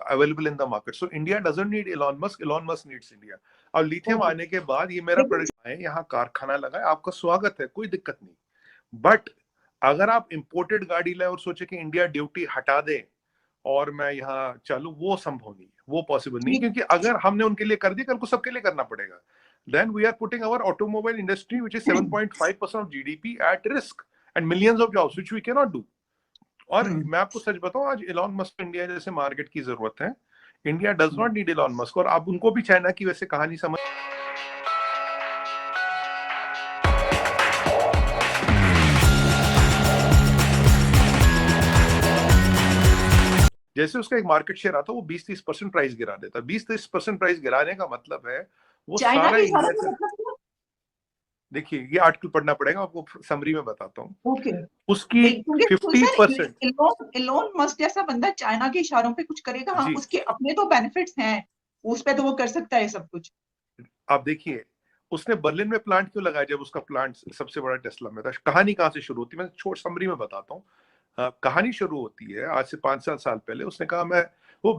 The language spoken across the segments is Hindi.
available in the market. So India doesn't need Elon Musk needs India. अब लिथियम आने के बाद ये मेरा प्रोडक्ट है, यहाँ कारखाना लगा है, आपका स्वागत है, कोई दिक्कत नहीं. बट अगर आप इंपोर्टेड गाड़ी लाए और सोचे कि इंडिया ड्यूटी हटा दे और मैं यहाँ चालू, वो संभव नहीं है, वो पॉसिबल नहीं, क्योंकि अगर हमने उनके लिए कर दिया, कल को सबके लिए करना पड़ेगा. Then we are putting our automobile industry, which is 7.5% of GDP, at risk and millions of jobs, which we cannot do. और मैं आपको सच बताऊं, आज एलॉन मस्क इंडिया जैसे मार्केट की जरूरत है. India does not need Elon Musk. और आप उनको भी चाइना की वैसे कहानी समझ, जैसे उसका एक मार्केट शेयर आता, वो 20-30% प्राइस गिरा देता. 20-30% प्राइस गिराने का मतलब है वो सारा इंडिया. देखिए, ये आर्टिकल पढ़ना पड़ेगा आपको, समरी में बताता हूँ. उसकी 50%. एलोन मस्क जैसा बंदा चाइना के इशारों पे कुछ करेगा. हाँ, उसके अपने तो बेनिफिट्स हैं, उस पे तो वो कर सकता है सब कुछ. आप देखिए, उसने बर्लिन में प्लांट क्यों लगाया जब उसका प्लांट सबसे बड़ा टेस्ला में था. कहानी कहाँ से शुरू होती है, मैं छोट समरी में बताता हूँ. कहानी शुरू होती है आज से 5-7 साल पहले. उसने कहा मैं वो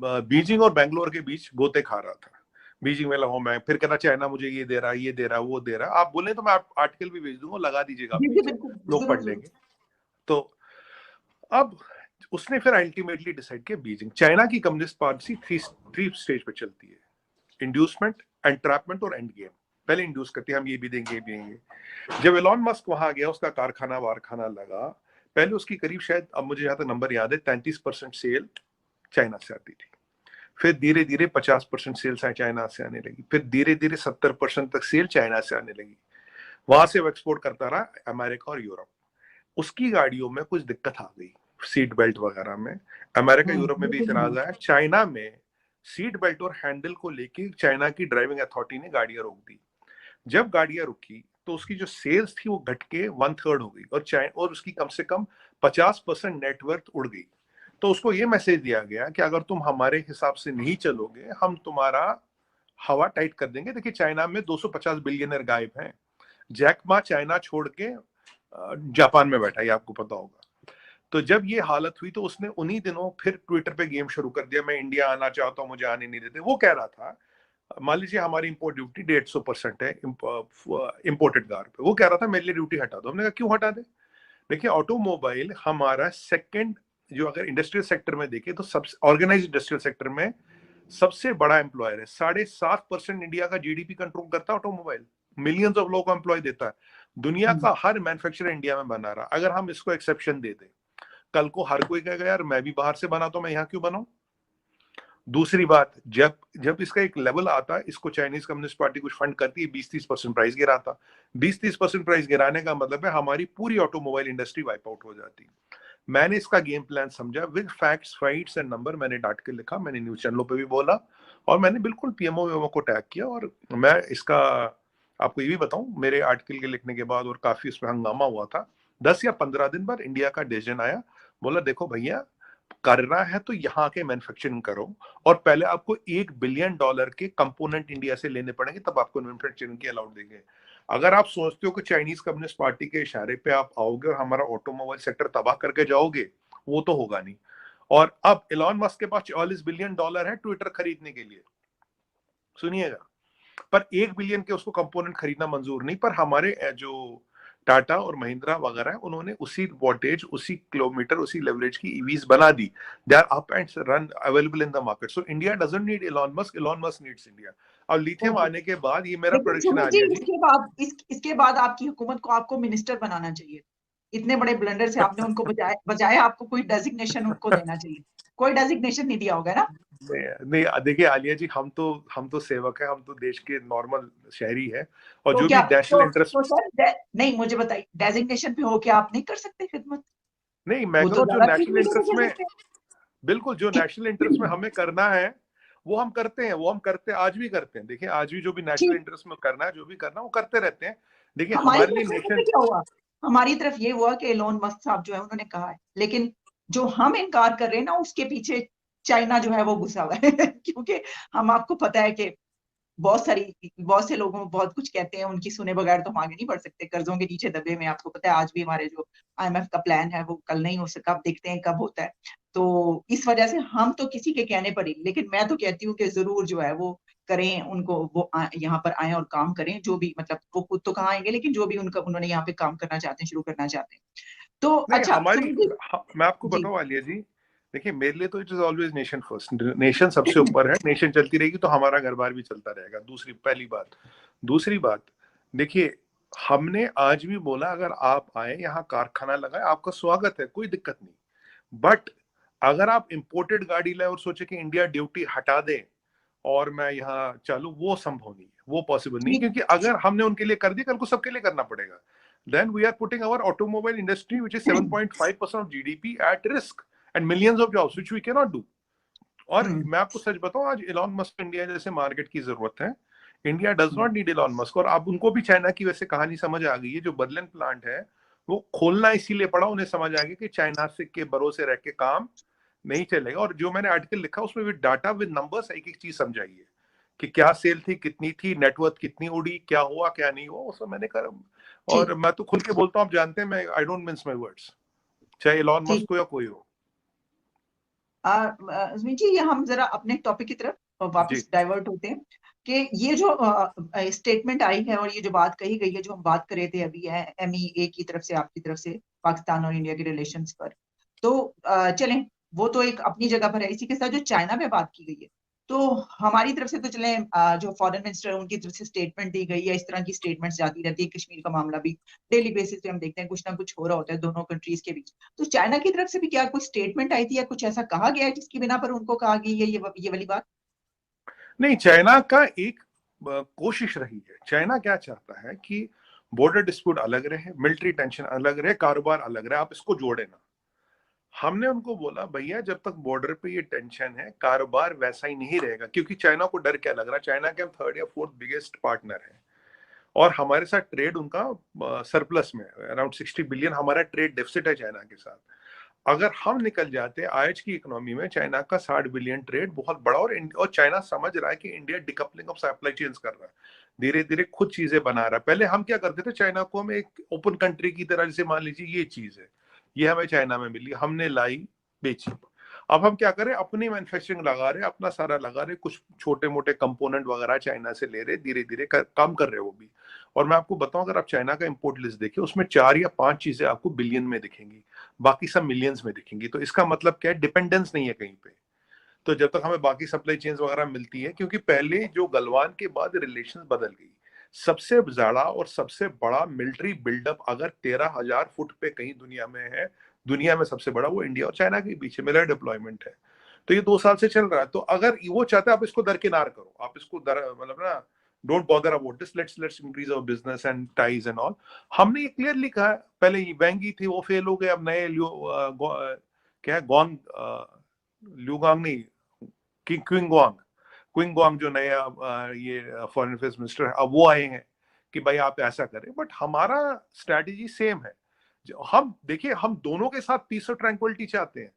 बीजिंग और बेंगलोर के बीच गोते खा रहा था. बीजिंग में लगा मैं, फिर कहना चाइना मुझे ये दे रहा है, ये दे रहा है, वो दे रहा है. आप बोले तो मैं आर्टिकल भी भेज दूंगा, लगा दीजिएगा, लोग पढ़ लेंगे. तो अब उसने फिर अल्टीमेटली डिसाइड किया बीजिंग. चाइना की कम्युनिस्ट पार्टी थ्री स्टेज पे चलती है: इंड्यूसमेंट, एंट्रैपमेंट और एंड गेम. पहले इंड्यूस करती है, हम ये भी देंगे, ये भी देंगे. जब एलॉन मस्क वहां गया, उसका कारखाना वारखाना लगा, पहले उसकी करीब, शायद अब मुझे जहां तक नंबर याद है, 33% सेल चाइना से आती थी. फिर धीरे धीरे 50% सेल्स चाइना से आने लगी. फिर धीरे धीरे 70% तक सेल चाइना से आने लगी. वहां से वो एक्सपोर्ट करता रहा अमेरिका और यूरोप. उसकी गाड़ियों में कुछ दिक्कत आ गई, सीट बेल्ट वगैरह में. अमेरिका यूरोप में भी इतराज आया. चाइना में सीट बेल्ट और हैंडल को लेके चाइना की ड्राइविंग अथॉरिटी ने गाड़ियां रोक दी. जब गाड़ियां रुकी तो उसकी जो सेल्स थी वो घट के 1/3 हो गई, और उसकी कम से कम 50% नेटवर्थ उड़ गई. तो उसको ये मैसेज दिया गया कि अगर तुम हमारे हिसाब से नहीं चलोगे, हम तुम्हारा हवा टाइट कर देंगे. देखिए, चाइना में 250 बिलियनर गायब हैं. जैक मा चाइना छोड़ के जापान में बैठा है, आपको पता होगा. तो जब ये हालत हुई तो उसने उन्हीं दिनों फिर ट्विटर पे गेम शुरू कर दिया, मैं इंडिया आना चाहता हूं, मुझे आने नहीं देते. वो कह रहा था, मान लीजिए हमारी इंपोर्ट ड्यूटी 150% है इंपोर्टेड कार पे. वो कह रहा था मेरे लिए ड्यूटी हटा दो. हमने कहा क्यों हटा दे. देखिए, ऑटोमोबाइल हमारा सेकंड, जो अगर इंडस्ट्रियल सेक्टर में देखें तो सबसे ऑर्गेनाइज्ड इंडस्ट्रियल सेक्टर में सबसे बड़ा एम्प्लॉयर है. 7.5% इंडिया का जीडीपी कंट्रोल करता है ऑटोमोबाइल. मिलियंस ऑफ लोगों को एम्प्लॉय देता है. दुनिया का हर मैन्युफैक्चरर इंडिया में बना रहा. अगर हम इसको एक्सेप्शन दे दें, कल को हर कोई कहेगा यार मैं भी बाहर से बना तो मैं यहाँ क्यों बनाऊं. दूसरी बात, जब इसका एक लेवल आता है, इसको चाइनीज कम्युनिस्ट पार्टी कुछ फंड करती है, 20-30% प्राइस गिराता. 20-30% प्राइस गिराने का मतलब है हमारी पूरी ऑटोमोबाइल इंडस्ट्री वाइप आउट हो जाती. मैंने इसका गेम प्लान समझा with facts, fights and number. मैंने डांट के लिखा, मैंने न्यूज चैनलों पे भी बोला, और मैंने बिल्कुल पीएमओ को टैग किया. और मैं इसका आपको ये भी बताऊं, मेरे आर्टिकल के लिखने के बाद और काफी उसमें हंगामा हुआ था. 10 या 15 दिन बाद इंडिया का डिसीजन आया. बोला देखो भैया, करना है तो यहाँ के मैन्युफैक्चरिंग करो, और पहले आपको $1 बिलियन के कंपोनेंट इंडिया से लेने पड़ेंगे, तब आपको मैन्युफैक्चरिंग की अलाउड देंगे. अगर आप सोचते हो कि चाइनीज कम्युनिस्ट पार्टी के इशारे पे आप आओगे और हमारा ऑटोमोबाइल सेक्टर तबाह करके जाओगे, वो तो होगा नहीं. और अब एलॉन मस्क के पास $44 बिलियन है ट्विटर खरीदने के लिए, सुनिएगा. पर 1 बिलियन के उसको कंपोनेंट खरीदना मंजूर नहीं. पर हमारे जो टाटा और महिंद्रा वगैरह है, उन्होंने उसी वोल्टेज, उसी किलोमीटर, उसी लेवरेज की ईवीज बना दी. They are up and run available in the market. So India doesn't need Elon Musk needs India. अब लिथियम आने के बाद ये मेरा प्रोडिक्शन आ गया. इसके बाद आपकी हुकूमत को आपको मिनिस्टर बनाना चाहिए. इतने बड़े ब्लंडर से आपने उनको बजाय आपको कोई डेजिग्नेशन उनको देना चाहिए. कोई डेजिग्नेशन नहीं दिया होगा ना. नहीं, देखिए आलिया जी, हम तो सेवक है, हम तो देश के नॉर्मल शहरी है. और तो जो भी नेशनल इंटरेस्ट, नहीं, मुझे बताइए, डेजिग्नेशन पे हो के आप नहीं कर सकते खिदमत. नहीं, मैं जो नेशनल इंटरेस्ट में, बिल्कुल जो नेशनल इंटरेस्ट में हमें करना है वो हम करते हैं. वो हम करते हैं, आज भी करते हैं. देखिए, आज भी जो भी नेशनल इंटरेस्ट में करना है, जो भी करना है, वो करते रहते हैं. देखिए, हमारे लिए नेशनल क्या हुआ, हमारी तरफ ये हुआ कि एलोन मस्क साहब जो है उन्होंने कहा है, लेकिन जो हम इनकार कर रहे हैं ना, उसके पीछे चाइना जो है वो घुसा हुआ है. क्योंकि हम, आपको पता है कि बहुत से लोगों को बहुत कुछ कहते हैं, उनकी सुने बगैर तो हम आगे नहीं बढ़ सकते. कर्जों के नीचे दबे में, आपको पता है आज भी हमारे जो IMF का प्लान है वो कल नहीं हो सका. अब देखते हैं कब होता है. तो इस वजह से हम तो किसी के कहने पर ही, लेकिन मैं तो कहती हूँ कि जरूर जो है वो करें, उनको वो यहाँ पर आए और काम करें, जो भी मतलब वो खुद तो कहाँ आएंगे, लेकिन जो भी उनका उन्होंने यहाँ पे काम करना चाहते हैं, शुरू करना चाहते हैं। तो नहीं अच्छा हमारी, सुनिधि मैं आपको जी। बताऊं आलिया जी, देखिए मेरे लिए तो it is always nation first, nation सबसे ऊपर है, नेशन चलती रहेगी तो हमारा घर बार भी चलता रहेगा। दूसरी पहली बात, दूसरी बात, देखिए हमने आज भी बोला अगर आप आए यहाँ कारखाना लगाए आपका स्वागत है, कोई दिक्कत नहीं। बट अगर आप इंपोर्टेड गाड़ी लाए और सोचे कि इंडिया ड्यूटी हटा दे और मैं यहाँ चालू, वो संभव नहीं है, वो पॉसिबल नहीं, ठीक। क्योंकि अगर हमने उनके लिए कर दिया कल को सबके लिए करना पड़ेगा। Then we are putting our automobile industry, which is 7.5% of GDP, at risk and millions of jobs, which we cannot do. और मैं आपको सच बताऊं, आज इलॉन मस्क इंडिया जैसे मार्केट की जरूरत है। India does not need Elon Musk. और अब उनको भी चाइना की वैसे कहानी समझ आ गई है। जो बर्लिन प्लांट है वो खोलना इसीलिए पड़ा, उन्हें समझ आ गया कि चाइना से के भरोसे रह के काम नहीं चलेगा। और जो मैंने आर्टिकल लिखा उसमें विद डाटा विद नंबर्स एक एक चीज समझाई है कि क्या सेल थी, कितनी थी, नेटवर्थ कितनी उड़ी, क्या हुआ क्या नहीं हुआ, वो सब मैंने कर। और ठीक। मैं तो खुल के बोलता हूँ, आप जानते हैं मैं I don't mince my words, चाहे इलॉन मस्क ठीक। हो या कोई हो। अजमी जी, ये हम जरा अपने टॉपिक की तरफ जी वापस डाइवर्ट होते हैं कि ये जो स्टेटमेंट आई है और ये जो बात कही गई है, जो हम बात कर रहे थे अभी है MEA की तरफ से, आपकी तरफ से, पाकिस्तान और इंडिया के रिलेशंस पर। तो चलें, वो तो एक अपनी जगह पर है। इसी के साथ जो चाइना पे बात की गई है, तो हमारी तरफ से तो चलें, जो फॉरेन मिनिस्टर उनकी तरफ से स्टेटमेंट दी गई है, इस तरह की स्टेटमेंट्स जाती रहती है। कश्मीर का मामला भी डेली बेसिस पे हम देखते हैं कुछ ना कुछ हो रहा होता है दोनों कंट्रीज के बीच। तो चाइना की तरफ से भी क्या कोई स्टेटमेंट आई थी या कुछ ऐसा कहा गया है जिसकी बिना पर उनको कहा गई है ये वाली बात? नहीं, चाइना का एक कोशिश रही है। चाइना क्या चाहता है कि बॉर्डर डिस्प्यूट अलग रहे, मिलिट्री टेंशन अलग रहे, कारोबार अलग रहे, आप इसको जोड़े ना। हमने उनको बोला भैया जब तक बॉर्डर पे ये टेंशन है कारोबार वैसा ही नहीं रहेगा, क्योंकि चाइना को डर क्या लग रहा है, चाइना के हम थर्ड या फोर्थ बिगेस्ट पार्टनर है और हमारे साथ ट्रेड उनका सरप्लस में है, अराउंड 60 बिलियन हमारा ट्रेड डेफिसिट है चाइना के साथ। अगर हम निकल जाते आज की इकोनॉमी में चाइना का 60 बिलियन ट्रेड बहुत बड़ा, और चाइना समझ रहा है कि India decoupling of supply chains कर रहा है, धीरे धीरे खुद चीजें बना रहा है। पहले हम क्या करते थे, चाइना को हम एक ओपन कंट्री की तरह, जैसे मान लीजिए ये चीज है, ये हमें चाइना में मिली, हमने लाई बेची। अब हम क्या करें, अपनी मैन्युफैक्चरिंग लगा रहे, अपना सारा लगा रहे, कुछ छोटे मोटे कंपोनेंट वगैरह चाइना से ले रहे, धीरे धीरे काम कर रहे वो भी। और मैं आपको बताऊं, अगर आप चाइना का इंपोर्ट लिस्ट देखिए उसमें 4 या 5 चीजें आपको बिलियन में दिखेंगी, बाकी सब मिलियंस में दिखेंगी। तो इसका मतलब क्या है, डिपेंडेंस नहीं है कहीं पे। तो जब तक हमें बाकी सप्लाई चेन्स वगैरह मिलती है, क्योंकि पहले जो गलवान के बाद रिलेशन बदल गई, सबसे ज्यादा और सबसे बड़ा मिलिट्री बिल्डअप अगर 13,000 फुट पे कहीं दुनिया में है, दुनिया में सबसे बड़ा वो इंडिया और चाइना के पीछे मिलिट्री डिप्लॉयमेंट है। तो ये 2 साल से चल रहा है। तो अगर वो चाहते हैं आप इसको दरकिनार करो, आप इसको मतलब ना, don't bother about this, let's increase our business and ties and all. हमने ये क्लियरली कहा है। पहले ये वेंगी थी वो फेल हो गए, अब नए क्या है, गोंग ल्यूगांग नहीं, क्विंगवांग, क्विंगवांग जो नया ये फॉरेन अफेयर्स मिनिस्टर है, अब वो आए हैं कि भाई आप ऐसा करें। बट हमारा स्ट्रैटेजी सेम है। हम देखिए, हम दोनों के साथ पीस और ट्रैंक्विलिटी चाहते हैं।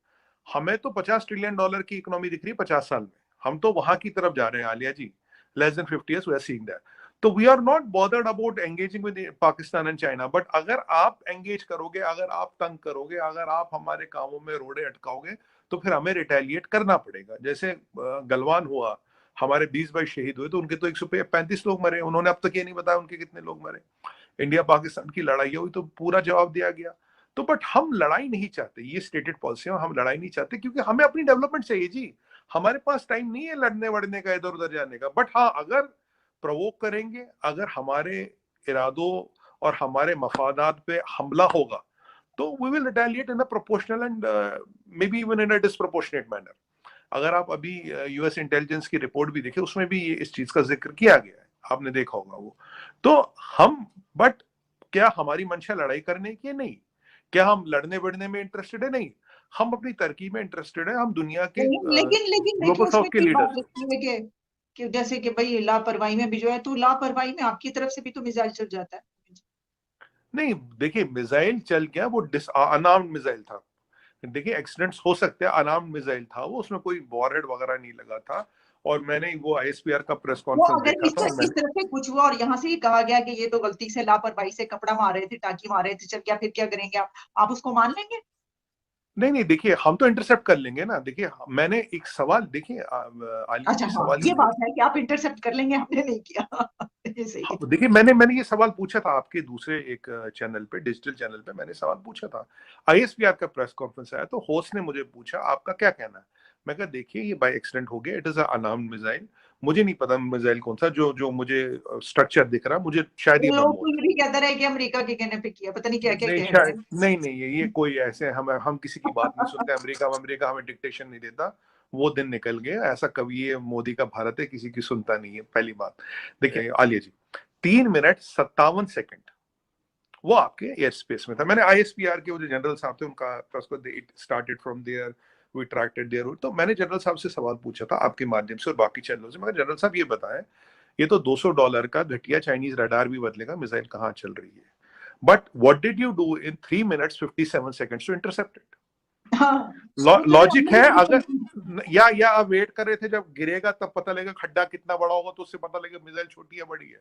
हमें तो $50 ट्रिलियन की इकोनॉमी दिख रही है 50 साल में, हम तो वहां की तरफ जा रहे हैं Alia ji. Less than 50 years we are seeing that. तो we are not bothered about engaging with Pakistan and China. But अगर आप एंगेज करोगे, अगर आप तंग करोगे, अगर आप हमारे कामों में रोड़े अटकाओगे, तो फिर हमें रिटेलिएट करना पड़ेगा। जैसे गलवान हुआ, हमारे 20 भाई शहीद हुए, तो उनके तो 135 लोग मरे, उन्होंने अब तक ये नहीं बताया उनके कितने लोग मरे। इंडिया पाकिस्तान की लड़ाई हुई तो पूरा जवाब दिया गया। तो बट हम लड़ाई नहीं चाहते, ये स्टेटेड पॉलिसी है, हम लड़ाई नहीं चाहते क्योंकि हमें अपनी डेवलपमेंट चाहिए जी। हमारे पास टाइम नहीं है लड़ने वड़ने का, इधर उधर जाने का। बट हाँ, अगर प्रवोक करेंगे, अगर हमारे इरादों और हमारे मफादात पे हमला होगा, तो we will retaliate in a proportional and may be even in a disproportionate manner. अगर आप अभी यूएस इंटेलिजेंस की रिपोर्ट भी देखें, उसमें भी इस चीज का जिक्र किया गया है, आपने देखा होगा वो। तो हम, बट क्या हमारी मंशा लड़ाई करने की है? नहीं। क्या हम लड़ने बढ़ने में इंटरेस्टेड है? नहीं। हम अपनी तरक्की में इंटरेस्टेड है, हम दुनिया के लेकिन लेकिन देखिए ग्लोबल उसमें साउथ के भी बात लीडर्स हैं। रखी है कि जैसे कि भाई लापरवाही में भी जो है, तो लापरवाही में आपकी तरफ से भी तो मिसाइल चल जाता है। नहीं देखिए, मिसाइल चल गया, वो अनार्म्ड मिसाइल था। देखिए एक्सीडेंट्स हो सकते हैं, अनार्म्ड मिसाइल था वो, उसमें कोई वॉरहेड वगैरह नहीं लगा था। और मैंने वो आईएसपीआर का प्रेस वो कॉन्फ्रेंस अगर देखा था और इस मैंने, तरफ से कुछ हुआ और यहाँ से ही कहा गया कि ये तो गलती से लापरवाही से कपड़ा मार रहे थे, टाकी मार रहे थे, चल क्या फिर क्या करेंगे आप उसको मान लेंगे? नहीं नहीं, देखिए हम तो इंटरसेप्ट कर लेंगे ना। देखिए मैंने एक सवाल, देखिए आलिया अच्छा जी, हाँ, सवाल ये ये बात है कि आप इंटरसेप्ट कर लेंगे, हमने नहीं किया। ये सही है। देखिए मैंने ये सवाल पूछा था आपके दूसरे एक चैनल पे, डिजिटल चैनल पे मैंने सवाल पूछा था। आईएसपीआर का प्रेस कॉन्फ्रेंस आया तो होस्ट ने मुझे पूछा आपका क्या कहना है। मैं कहा देखिए ये बाय एक्सीडेंट हो गया, इट इज अनआर्म्ड मिसाइल, मुझे नहीं पता मिसाइल कौन सा, जो जो मुझे स्ट्रक्चर दिख रहा, मुझे शायद ये इन लोगों को ब्रह्मोस ये भी कहता रहे कि अमेरिका के कहने पे किया, पता नहीं क्या क्या नहीं, कह रहे शायद हैं। नहीं नहीं, ये कोई ऐसे हम किसी की बात नहीं सुनते। अमेरिका हमें डिक्टेशन नहीं देता, वो दिन निकल गए। ऐसा कभी, ये मोदी का भारत है, किसी की सुनता नहीं है, पहली बात। देखिए आलिया जी, 3 मिनट 57 सेकंड वो आपके एयर स्पेस में था। मैंने आईएसपीआर के वो जो जनरल साहब थे उनका it started from there, we tracked there, तो मैंने जनरल साहब से सवाल पूछा था आपके माध्यम से और बाकी चैनलों से, मगर जनरल साहब ये बताएं, ये तो $200 का घटिया चाइनीज रडार भी बदलेगा, मिसाइल कहाँ चल रही है, but what did you do in 3 minutes 57 seconds to intercept it? हाँ, मुझे लॉजिक है, वही अगर समझ- या आप वेट कर रहे थे जब गिरेगा तब पता लगेगा, खड्डा कितना बड़ा होगा तो उससे पता लगेगा मिसाइल छोटी है बड़ी है।